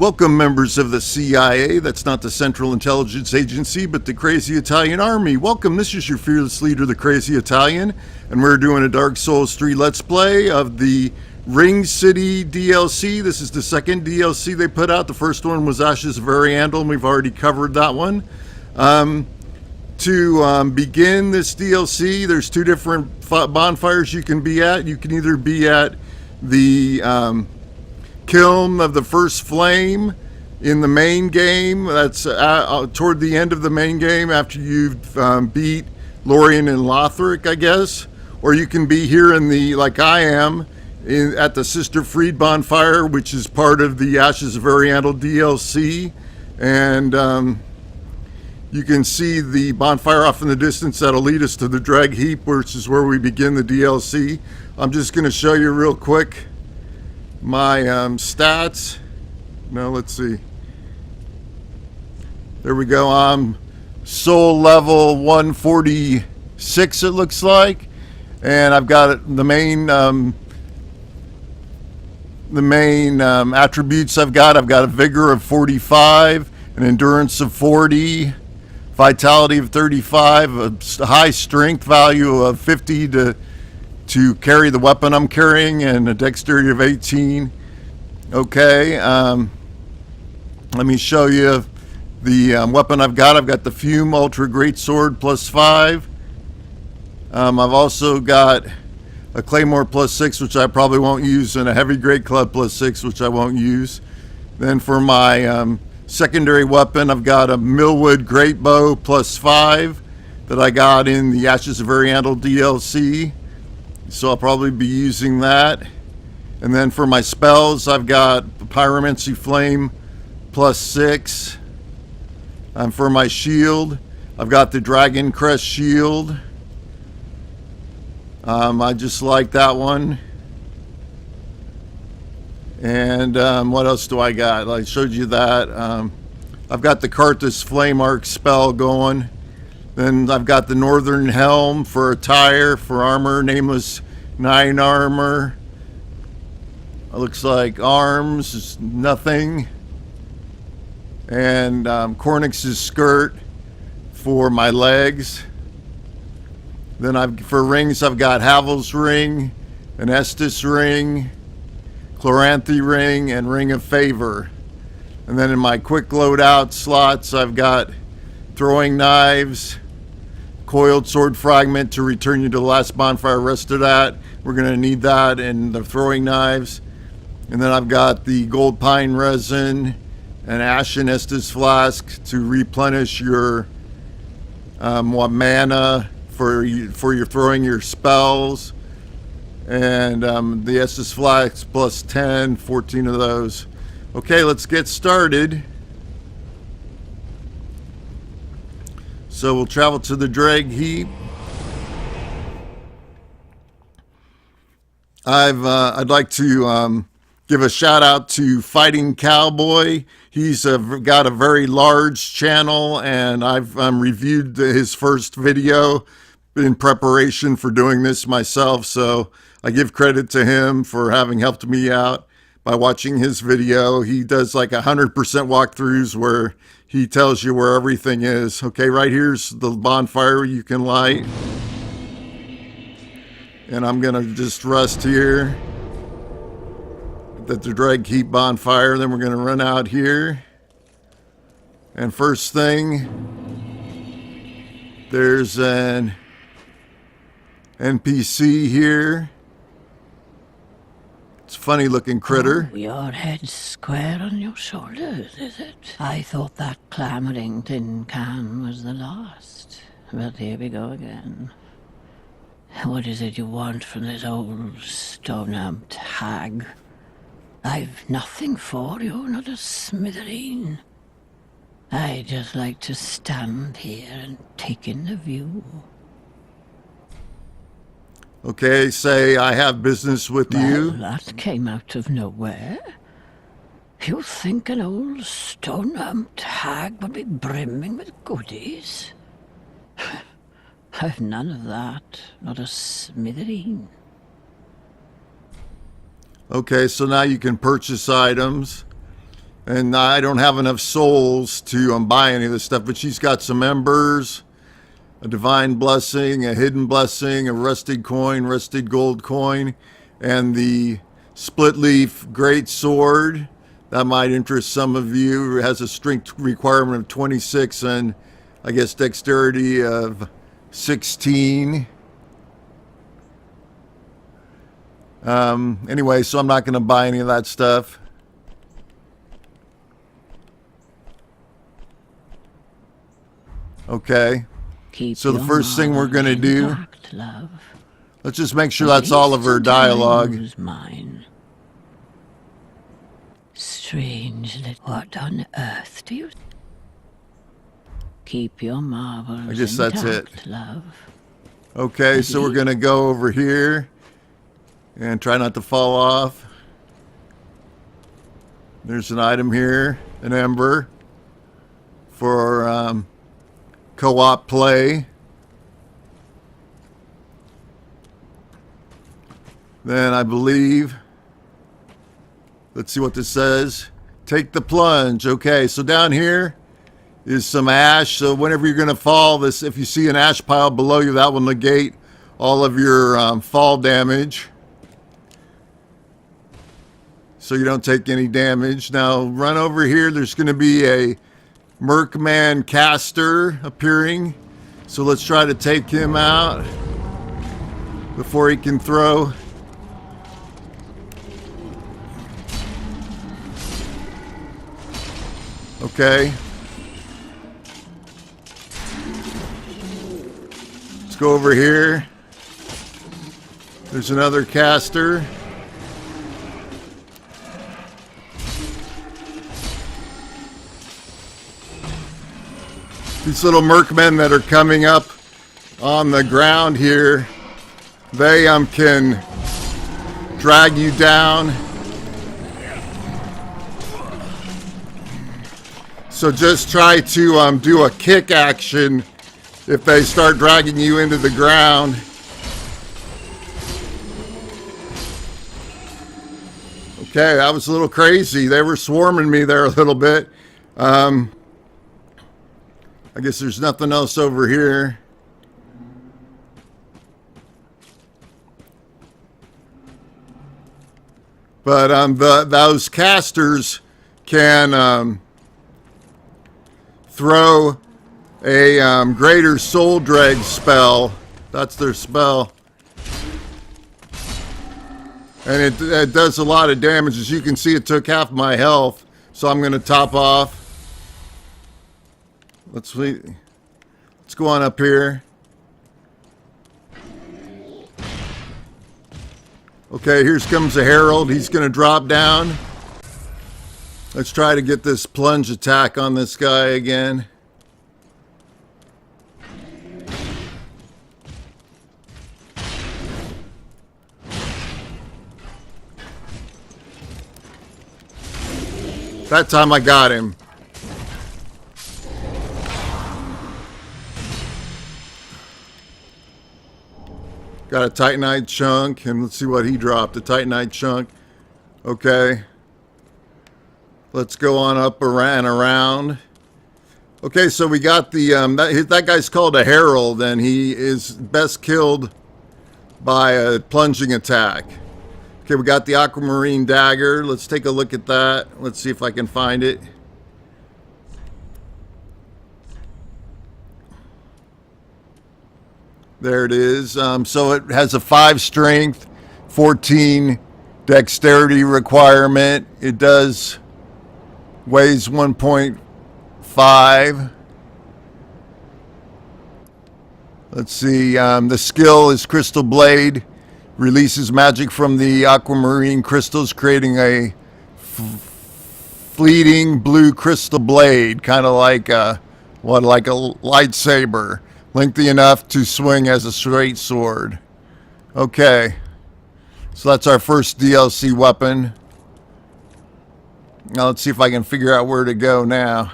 Welcome, members of the CIA. That's not the Central Intelligence Agency, but the Crazy Italian Army. Welcome. This is your fearless leader, the Crazy Italian, and we're doing a Dark Souls 3 Let's Play of the Ring City DLC. This is the second DLC they put out. The first one was Ashes of Ariandel, and we've already covered that one. To begin this DLC, there's two different bonfires you can be at. You can either be at the kiln of the first flame in the main game. That's toward the end of the main game after you've beat Lorien and Lothric, I guess. Or you can be here in the, like I am, at the Sister Freed bonfire, which is part of the Ashes of Ariandel DLC. And you can see the bonfire off in the distance. That'll lead us to the Dreg Heap, which is where we begin the DLC. I'm just going to show you real quick my stats. Now let's see. There we go. I'm soul level 146, it looks like, and I've got the main attributes I've got a vigor of 45, an endurance of 40, vitality of 35, a high strength value of 50 to carry the weapon I'm carrying, and a dexterity of 18. Okay, let me show you the weapon I've got. I've got the Fume Ultra Greatsword +5. I've also got a Claymore +6, which I probably won't use, and a Heavy Great Club +6, which I won't use. Then for my secondary weapon, I've got a Millwood Great Bow +5 that I got in the Ashes of Ariandel DLC. So I'll probably be using that. And then for my spells, I've got the Pyromancy Flame +6. For my shield, I've got the Dragon Crest Shield. I just like that one. And what else do I got? I showed you that. I've got the Karthus Flame Arc spell going. Then I've got the Northern Helm for attire, for armor, Nameless 9 armor. It looks like arms is nothing. And Cornix's skirt for my legs. Then for rings, I've got Havel's ring, an Estus ring, Chloranthe ring, and Ring of Favor. And then in my quick loadout slots, I've got throwing knives, coiled sword fragment to return you to the last bonfire. Rest of that, we're going to need that, and the throwing knives. And then I've got the gold pine resin and ashen Estus flask to replenish your mana for your throwing your spells. And the Estus flask +10, 14 of those. Okay, let's get started. So we'll travel to the Dreg Heap. I'd like to give a shout out to Fighting Cowboy. He's got a very large channel, and I've reviewed his first video in preparation for doing this myself. So I give credit to him for having helped me out by watching his video. He does like 100% walkthroughs where he tells you where everything is. Okay, right here's the bonfire you can light. And I'm gonna just rest here at the Dreg Heap bonfire. Then we're gonna run out here. And first thing, there's an NPC here. It's a funny looking critter. Oh, your head's square on your shoulders, is it? I thought that clamoring tin can was the last. But here we go again. What is it you want from this old stone-amped hag? I've nothing for you, not a smithereen. I just like to stand here and take in the view. Okay, say I have business with you. Well, that came out of nowhere. You think an old stone-amped hag would be brimming with goodies? I've none of that, not a smithereen. Okay, so now you can purchase items. And I don't have enough souls to buy any of this stuff, but she's got some embers, a divine blessing, a hidden blessing, a rusted coin, rusted gold coin, and the split leaf great sword. That might interest some of you. It has a strength requirement of 26 and I guess dexterity of 16. Anyway, so I'm not going to buy any of that stuff. Okay. Keep So the your first thing we're going to marbles do, intact, love. let's just make sure At that's all of least her until I dialogue. lose mine. Strange that what on earth do you... Keep your marbles I guess that's it. intact, love. Okay, so we're going to go over here and try not to fall off. There's an item here, an ember for co-op play. Then I believe, let's see what this says. Take the plunge. Okay, so down here is some ash. So whenever you're going to fall, this, if you see an ash pile below you, that will negate all of your fall damage, so you don't take any damage. Now run over here. There's going to be a Merkman caster appearing, so let's try to take him out before he can throw. Okay. Let's go over here. There's another caster. These little merkmen that are coming up on the ground here, they can drag you down. So just try to do a kick action if they start dragging you into the ground. Okay, that was a little crazy. They were swarming me there a little bit. I guess there's nothing else over here. But those casters can throw a greater soul drag spell. That's their spell. And it does a lot of damage. As you can see, it took half my health. So I'm going to top off. Let's go on up here. Okay, here comes a herald. He's going to drop down. Let's try to get this plunge attack on this guy again. That time I got him. Got a Titanite chunk, and let's see what he dropped. A Titanite chunk. Okay. Let's go on up and around. Okay, so we got the that guy's called a herald, and he is best killed by a plunging attack. Okay, we got the aquamarine dagger. Let's take a look at that. Let's see if I can find it. There it is. So it has a 5 strength, 14 dexterity requirement. It does weighs 1.5. Let's see. The skill is Crystal Blade. Releases magic from the aquamarine crystals, creating a fleeting blue crystal blade, kind of like like a lightsaber. Lengthy enough to swing as a straight sword. Okay. So that's our first DLC weapon. Now let's see if I can figure out where to go now.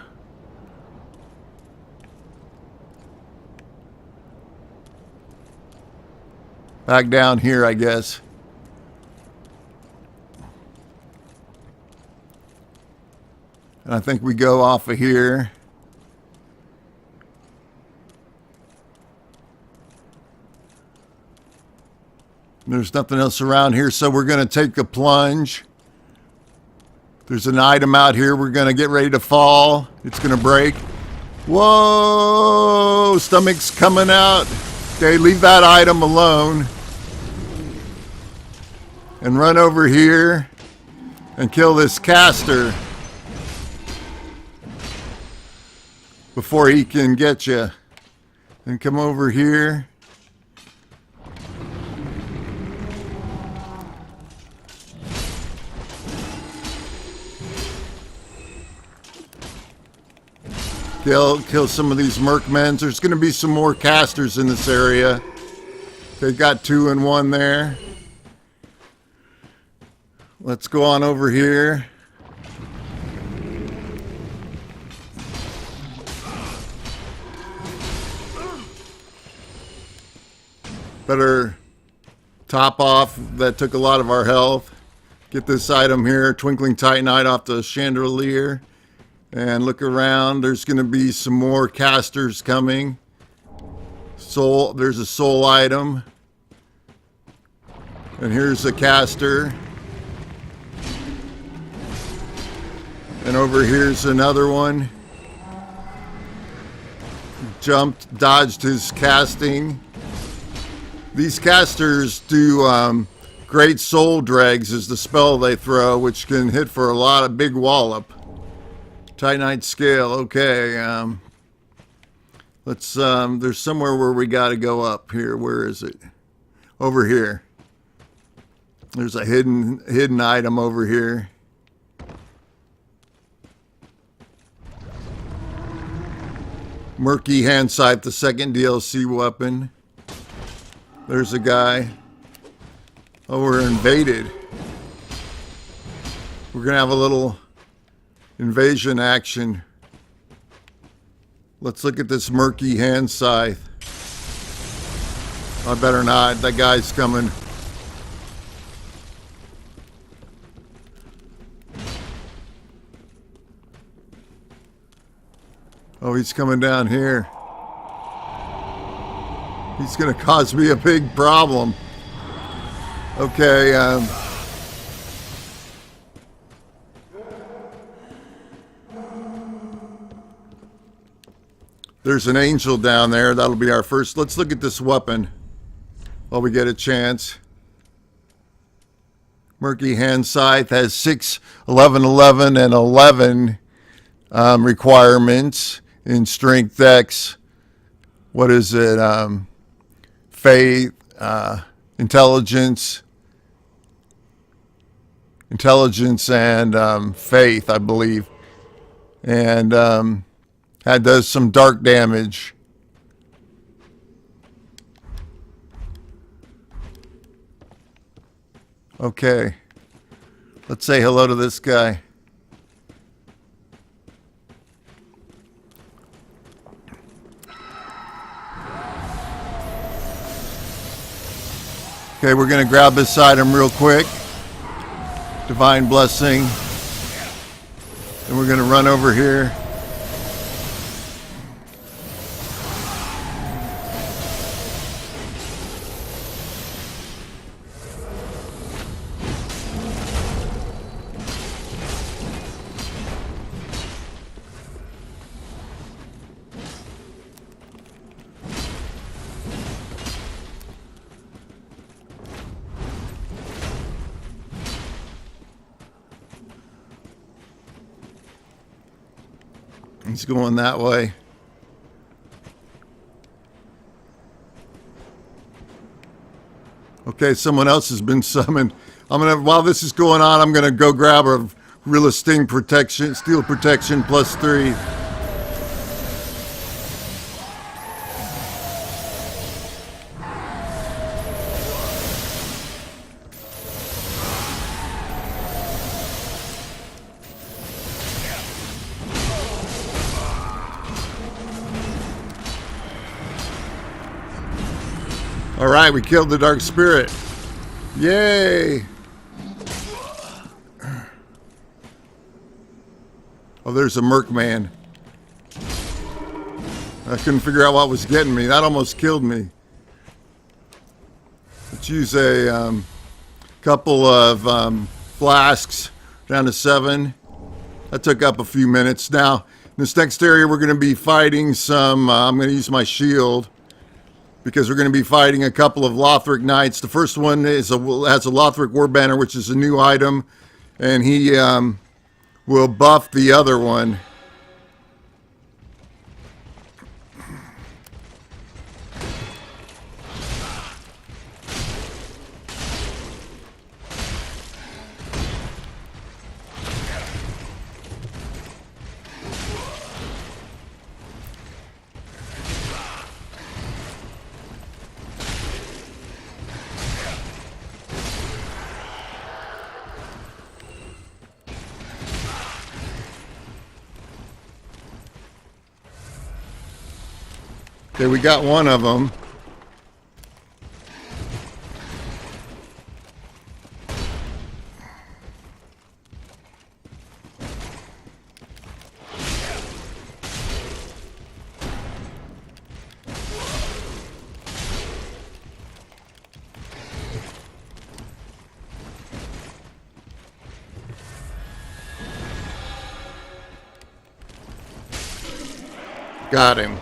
Back down here, I guess. And I think we go off of here. There's nothing else around here, so we're going to take a plunge. There's an item out here. We're going to get ready to fall. It's going to break. Whoa! Stomach's coming out. Okay, leave that item alone. And run over here and kill this caster before he can get you. And come over here. Kill some of these mercmens. There's going to be some more casters in this area. They got 2 and 1 there. Let's go on over here. Better top off. That took a lot of our health. Get this item here, Twinkling Titanite off the chandelier. And look around. There's going to be some more casters coming. Soul. There's a soul item. And here's a caster. And over here's another one. Jumped, dodged his casting. These casters do great soul dregs is the spell they throw, which can hit for a lot of big wallop. Titanite scale, okay. Let's there's somewhere where we got to go up here. Where is it? Over here. There's a hidden item over here. Murky hand scythe, the second DLC weapon. There's a guy. Oh, we're invaded. We're gonna have a little invasion action. Let's look at this murky hand scythe. I better not. That guy's coming. Oh, he's coming down here. He's going to cause me a big problem. Okay, there's an angel down there. That'll be our first. Let's look at this weapon while we get a chance. Murky hand scythe has 6, 11, 11, and 11 requirements in strength, dex. What is it? Faith, intelligence, and faith, I believe. And does some dark damage. Okay. Let's say hello to this guy. Okay, we're going to grab this item real quick. Divine Blessing. And we're going to run over here. He's going that way. Okay, someone else has been summoned. While this is going on, I'm gonna go grab a Gorilla Sting protection, steel protection +3. All right, we killed the Dark Spirit. Yay! Oh, there's a Merc-man. I couldn't figure out what was getting me. That almost killed me. Let's use a couple of flasks down to 7. That took up a few minutes. Now, in this next area, we're going to be fighting some... I'm going to use my shield because we're going to be fighting a couple of Lothric Knights. The first one has a Lothric Warbanner, which is a new item, and he will buff the other one. Okay, we got one of them. Got him.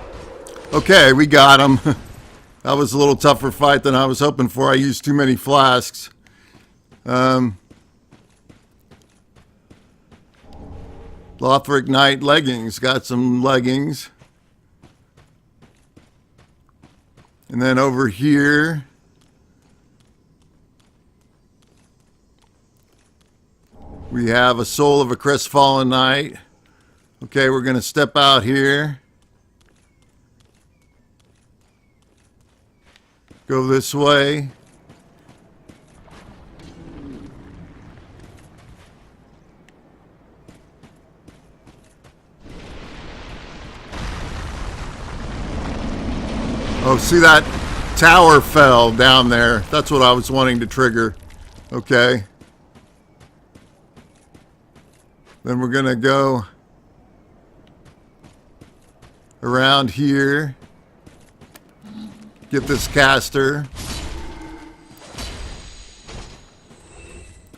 Okay, we got him. That was a little tougher fight than I was hoping for. I used too many flasks. Lothric Knight leggings. Got some leggings. And then over here, we have a Soul of a Crestfallen Knight. Okay, we're going to step out here. Go this way. Oh, see that tower fell down there. That's what I was wanting to trigger. Okay. Then we're going to go around here. Get this caster.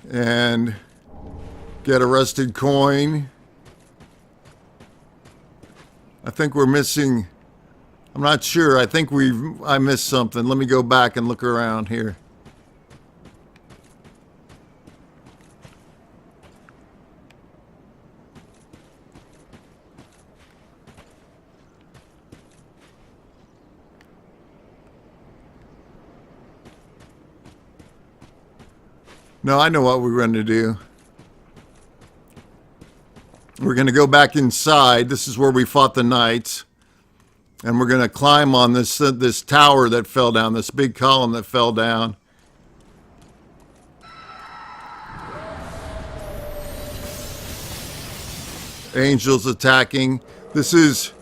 And get a rusted coin. I think we're missing... I'm not sure. I think I missed something. Let me go back and look around here. No, I know what we're going to do. We're going to go back inside. This is where we fought the knights. And we're going to climb on this tower that fell down, this big column that fell down. Angels attacking. This is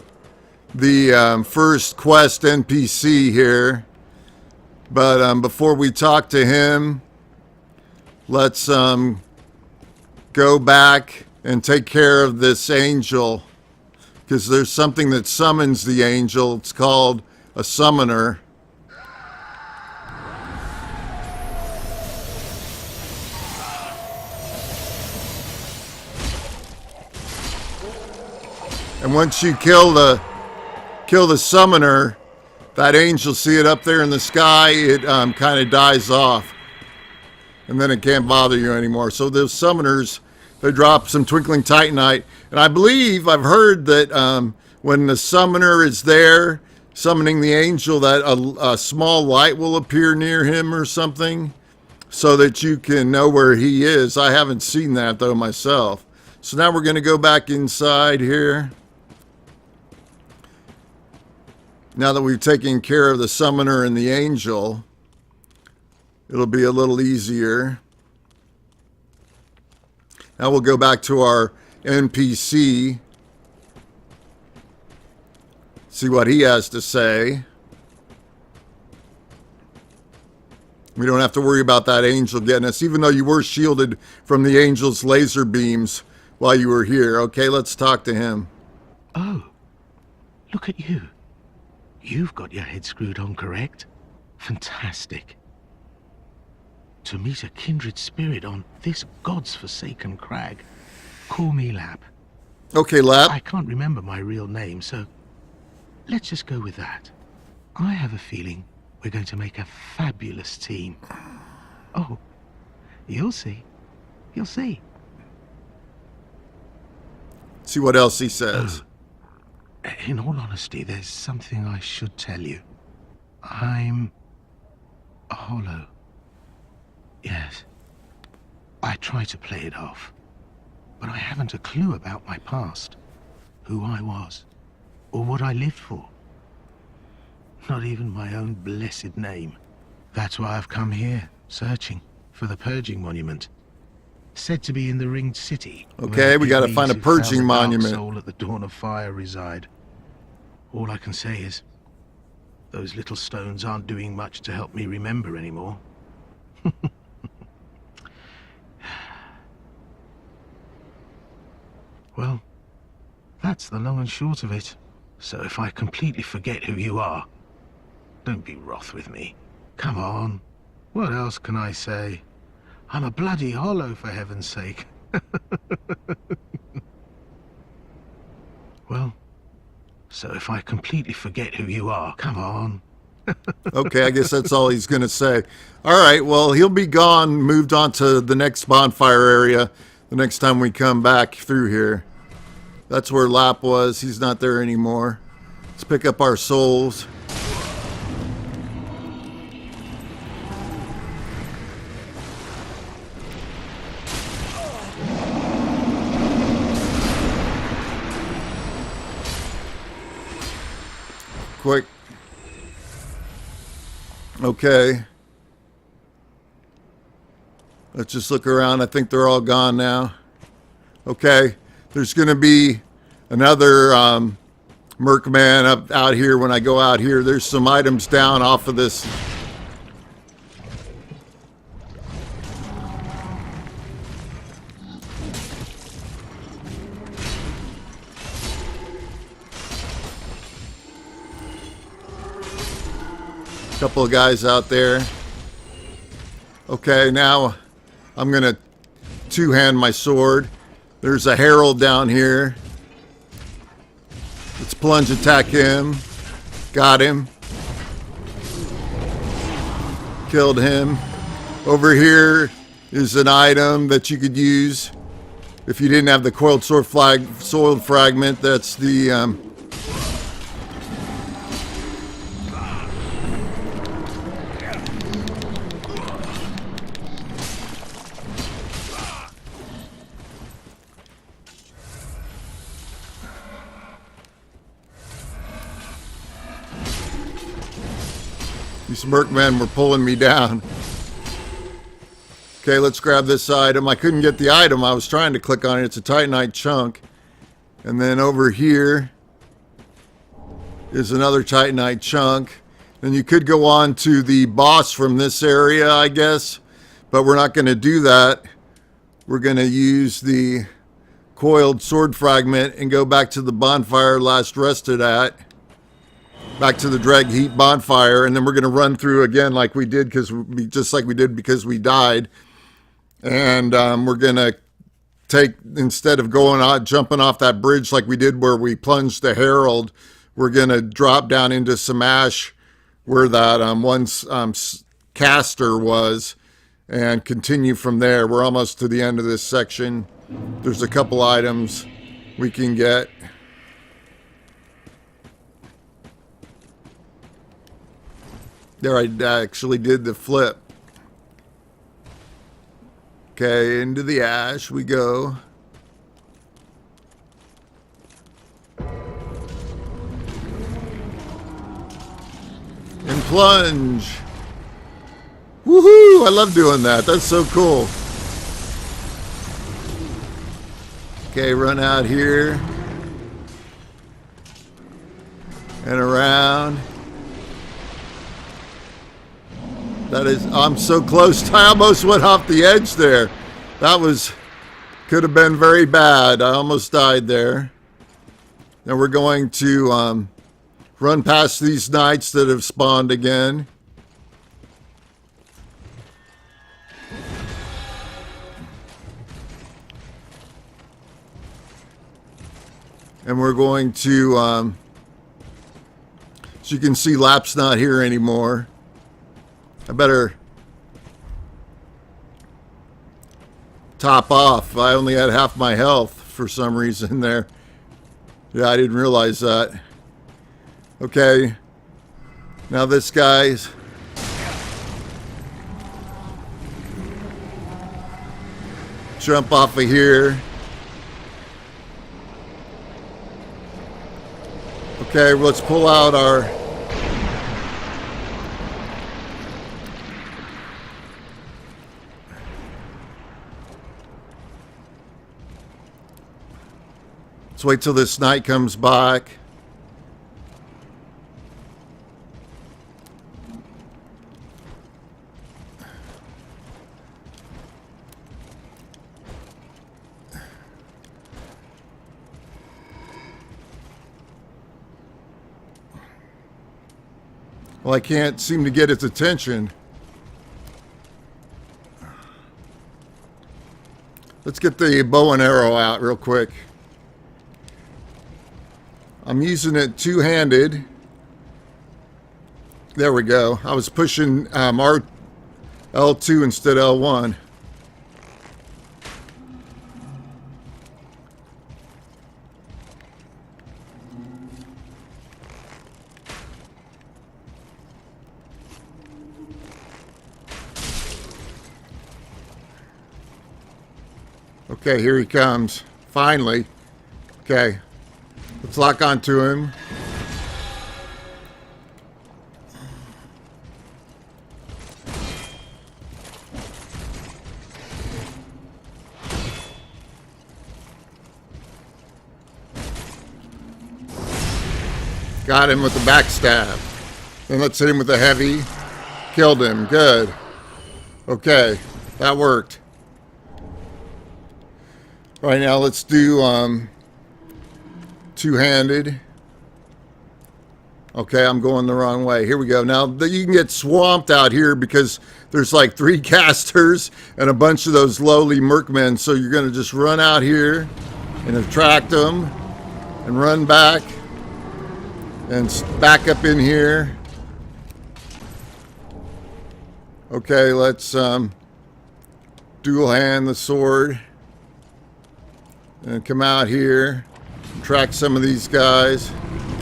the first quest NPC here. But before we talk to him, let's go back and take care of this angel. Because there's something that summons the angel. It's called a summoner. And once you kill the summoner, that angel, see it up there in the sky, it kind of dies off. And then it can't bother you anymore. So those summoners, they drop some Twinkling Titanite. And I believe, I've heard that when the summoner is there, summoning the angel, that a small light will appear near him or something, so that you can know where he is. I haven't seen that, though, myself. So now we're going to go back inside here. Now that we've taken care of the summoner and the angel, it'll be a little easier. Now we'll go back to our NPC. See what he has to say. We don't have to worry about that angel getting us, even though you were shielded from the angel's laser beams while you were here. Okay, let's talk to him. Oh, look at you. You've got your head screwed on correct. Fantastic. To meet a kindred spirit on this god's forsaken crag. Call me Lap. Okay, Lap. I can't remember my real name, so let's just go with that. I have a feeling we're going to make a fabulous team. Oh, you'll see. You'll see. See what else he says. In all honesty, there's something I should tell you. I'm hollow. Yes. I try to play it off, but I haven't a clue about my past, who I was, or what I lived for. Not even my own blessed name. That's why I've come here, searching for the purging monument. Said to be in the Ringed City. Okay, we gotta find a purging monument. Soul at the dawn of fire reside. All I can say is, those little stones aren't doing much to help me remember anymore. Well, that's the long and short of it. So if I completely forget who you are, don't be wroth with me. Come on. What else can I say? I'm a bloody hollow, for heaven's sake. Well, so if I completely forget who you are, come on. Okay, I guess that's all he's going to say. All right, well, he'll be gone, moved on to the next bonfire area the next time we come back through here. That's where Lap was. He's not there anymore. Let's pick up our souls. Quick. Okay. Let's just look around. I think they're all gone now. Okay. There's going to be another Mercman up out here when I go out here. There's some items down off of this. Couple of guys out there. Okay, now I'm going to two-hand my sword. There's a herald down here. Let's plunge attack him. Got him. Killed him. Over here is an item that you could use if you didn't have the coiled sword fragment. That's the these Mercmen were pulling me down. Okay, let's grab this item. I couldn't get the item. I was trying to click on it. It's a Titanite chunk. And then over here is another Titanite chunk. And you could go on to the boss from this area, I guess. But we're not going to do that. We're going to use the coiled sword fragment and go back to the bonfire last rested at. Back to the Dreg Heap bonfire, and then we're going to run through again like we did, just like we did because we died. And we're going to take, instead of going out, jumping off that bridge like we did where we plunged the herald, we're going to drop down into some ash where that caster was and continue from there. We're almost to the end of this section. There's a couple items we can get. There, I actually did the flip. Okay, into the ash we go. And plunge. Woohoo! I love doing that. That's so cool. Okay, run out here. And around. That is, I'm so close. I almost went off the edge there. That was Could have been very bad. I almost died there. Now we're going to run past these knights that have spawned again. And we're going to, as you can see, Lap's not here anymore. I better top off. I only had half my health for some reason there. Yeah, I didn't realize that. Okay. Now this guy's... Jump off of here. Okay, let's pull out our... Let's wait till this knight comes back. Well, I can't seem to get its attention. Let's get the bow and arrow out real quick. I'm using it two-handed. There we go. I was pushing L2 instead of L1. Okay, here he comes. Finally. Okay. Let's lock onto him. Got him with the backstab. Then let's hit him with a heavy. Killed him. Good. Okay. That worked. Right now, let's do two-handed. Okay, I'm going the wrong way. Here we go. Now, you can get swamped out here because there's like 3 casters and a bunch of those lowly mercmen. So you're going to just run out here and attract them and run back and back up in here. Okay, let's dual hand the sword. And come out here, track some of these guys,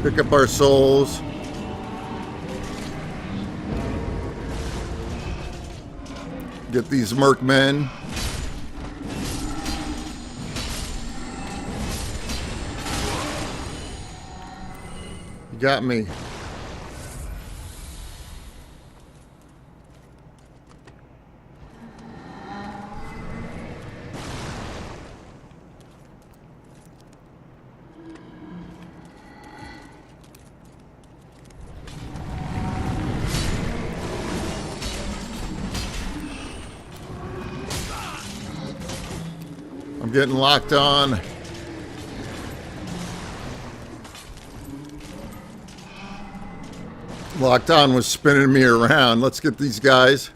pick up our souls. Get these mercmen. You got me. I'm getting locked on. Locked on was spinning me around. Let's get these guys.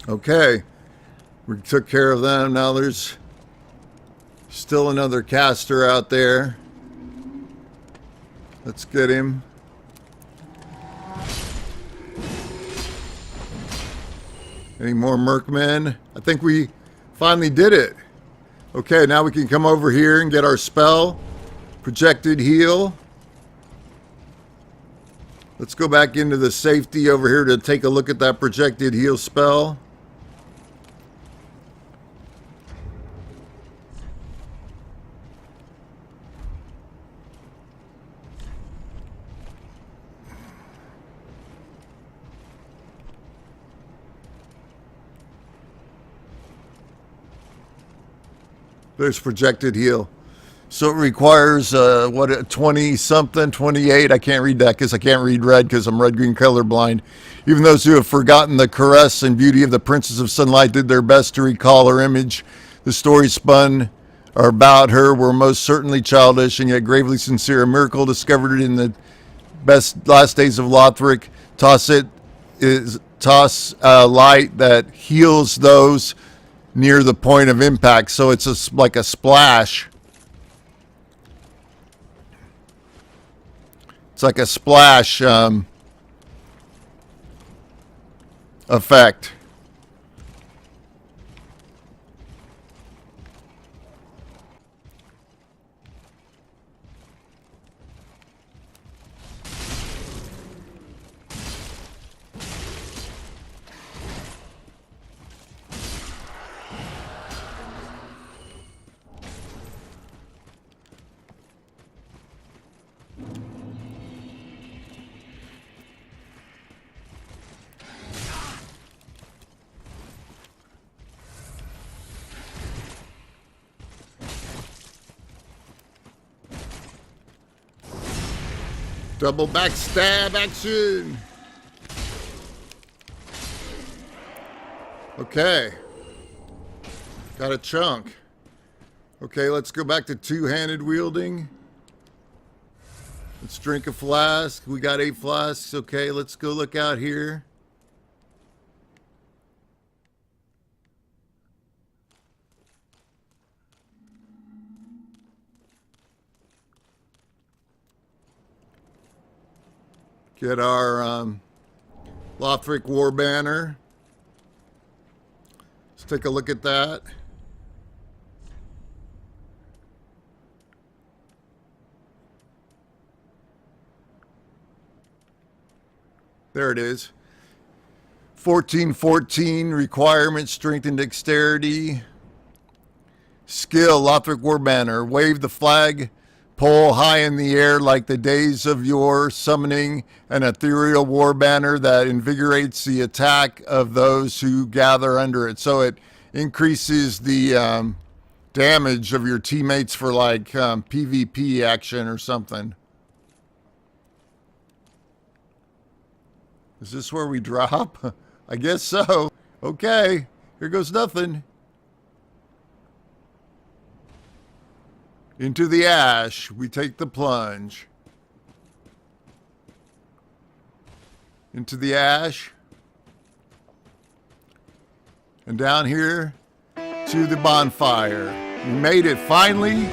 Okay, we took care of them. Now there's still another caster out there. Let's get him. Any more mercmen? I think we finally did it. Okay, now we can come over here and get our spell. Projected heal. Let's go back into the safety over here to take a look at that projected heal spell. There's projected heal. So it requires, 20 something, 28. I can't read that because I can't read red because I'm red-green colorblind. Even those who have forgotten the caress and beauty of the Princess of Sunlight did their best to recall her image. The stories spun about her were most certainly childish and yet gravely sincere. A miracle discovered in the best last days of Lothric. Toss light that heals those near the point of impact. So it's like a splash. It's like a splash effect. Double backstab action. Okay. Got a chunk. Okay, let's go back to two-handed wielding. Let's drink a flask. We got 8 flasks. Okay, let's go look out here. Get our Lothric War Banner. Let's take a look at that. There it is. 1414 requirement, strength and dexterity. Skill, Lothric War Banner. Wave the flag pole high in the air like the days of yore, summoning an ethereal war banner that invigorates the attack of those who gather under it. So it increases the damage of your teammates for like PvP action or something. Is this where we drop? I guess so. Okay, here goes nothing. Into the ash, we take the plunge. Into the ash. And down here to the bonfire. We made it finally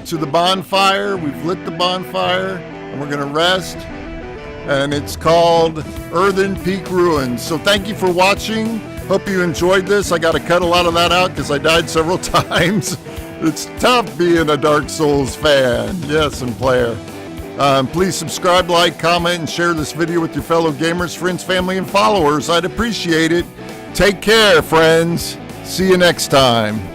to the bonfire. We've lit the bonfire and we're gonna rest. And it's called Earthen Peak Ruins. So thank you for watching. Hope you enjoyed this. I got to cut a lot of that out because I died several times. It's tough being a Dark Souls fan. Yes, and player. Please subscribe, like, comment, and share this video with your fellow gamers, friends, family, and followers. I'd appreciate it. Take care, friends. See you next time.